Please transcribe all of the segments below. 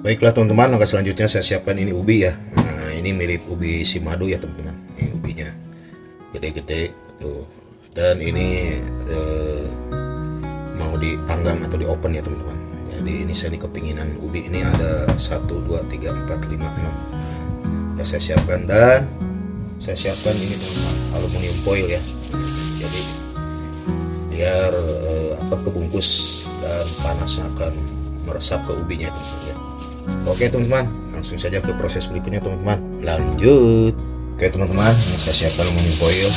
Baiklah teman-teman, maka selanjutnya saya siapkan ini ubi ya. Nah, ini mirip ubi simadu ya teman-teman. Ini ubinya gede-gede tuh. Dan ini mau dipanggang atau di open ya teman-teman. Jadi ini saya kepinginan ubi ini ada 1, 2, 3, 4, 5, 6. Ya saya siapkan, dan saya siapkan ini teman-teman, aluminium foil ya. Jadi biar kebungkus dan panasnya akan meresap ke ubinya teman-teman ya. Oke teman-teman, langsung saja ke proses berikutnya teman-teman. Lanjut. Oke teman-teman, ini saya siapkan aluminium foil.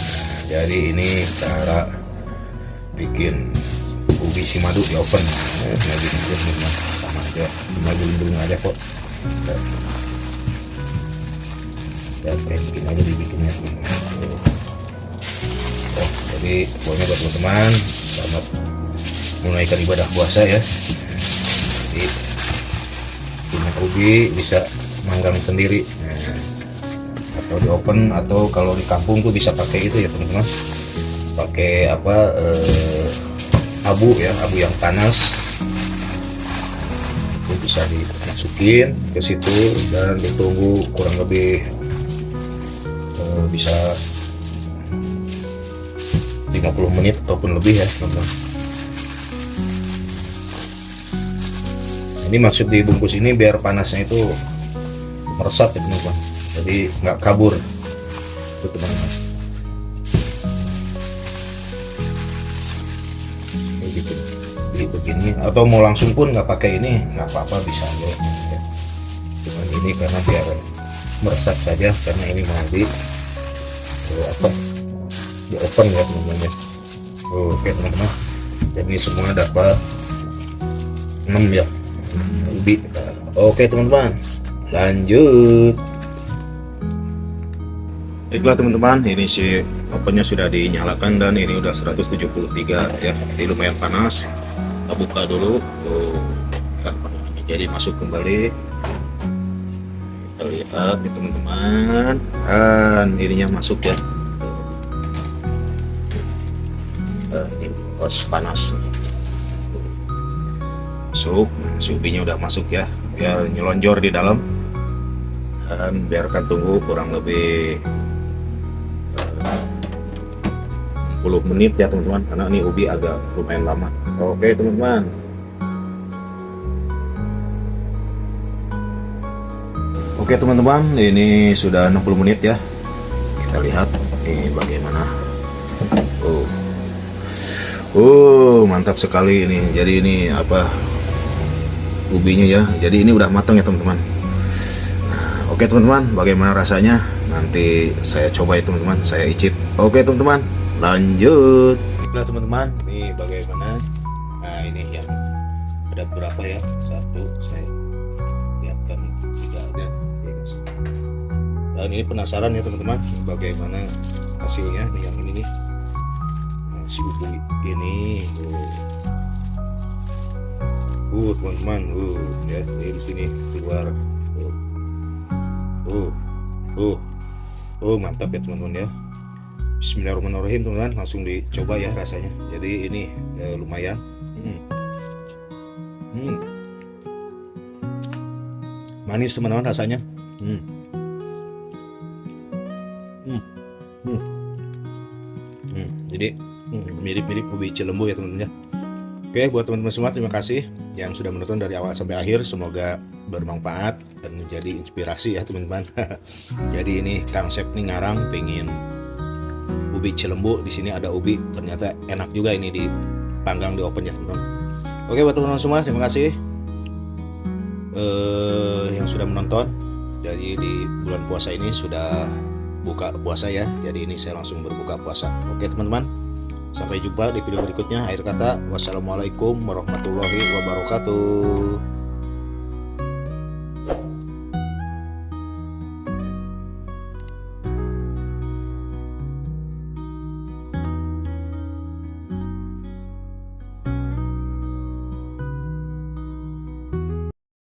Jadi ini cara bikin ubi simadu di oven. Nah, gini aja teman-teman, sama aja, cuma dulu aja kok. Dan kayak begini aja dibikinnya teman-teman. Oh, jadi pokoknya buat teman-teman selamat menunaikan ibadah puasa ya. Jadi punya ubi bisa manggang sendiri, atau di oven, atau kalau di kampung tuh bisa pakai itu ya teman-teman, pakai abu ya, abu yang panas itu bisa dimasukin ke situ dan ditunggu kurang lebih bisa 50 menit ataupun lebih ya teman-teman. Ini maksud dibungkus ini biar panasnya itu meresap ya teman-teman, jadi nggak kabur itu teman-teman. Ini gitu, jadi begini, atau mau langsung pun nggak pakai ini nggak apa-apa, bisa aja ya. Cuman ini karena biar meresap saja, karena ini mau di open ya teman-teman ya. Oke teman-teman, jadi semua dapat 6 ya ubi. Oke teman-teman, lanjut. Baiklah teman-teman, ini si ovennya sudah dinyalakan dan ini udah 173 ya, jadi lumayan panas. Kita buka dulu. Jadi masuk kembali, kita lihat nih teman-teman, dan ininya masuk ya. Ini panas masuk. Nah, si ubinya udah masuk ya, biar nyelonjor di dalam, dan biarkan tunggu kurang lebih 60 menit ya teman-teman, karena ini ubi agak lumayan lama. Oke teman-teman, oke teman-teman, ini sudah 60 menit ya. Kita lihat ini bagaimana. Mantap sekali ini. Jadi ini ubinya ya, jadi ini udah matang ya teman-teman. Nah, oke teman-teman, bagaimana rasanya nanti saya coba ya teman-teman, saya icip. Oke teman-teman, lanjut. Baiklah teman-teman, ini bagaimana. Nah ini yang ada berapa ya, satu saya lihatkan, 3 aja. Dan ini penasaran ya teman-teman, bagaimana hasilnya nih yang ini nih. Nah, si ubi ini teman-teman, ya di sini keluar. Mantap ya teman-teman ya. Bismillahirrahmanirrahim teman-teman, langsung dicoba ya rasanya. Jadi ini lumayan. Manis teman-teman rasanya. Jadi mirip-mirip ubi Cilembu ya teman-teman ya. Oke, buat teman-teman semua, terima kasih yang sudah menonton dari awal sampai akhir. Semoga bermanfaat dan menjadi inspirasi ya teman-teman. Jadi ini Kang Sep nih ngarang pengen ubi Cilembu. Di sini ada ubi, ternyata enak juga ini dipanggang di oven ya teman-teman. Oke, buat teman-teman semua, terima kasih yang sudah menonton. Jadi di bulan puasa ini sudah buka puasa ya. Jadi ini saya langsung berbuka puasa. Oke teman-teman, sampai jumpa di video berikutnya. Akhir kata, wassalamualaikum warahmatullahi wabarakatuh.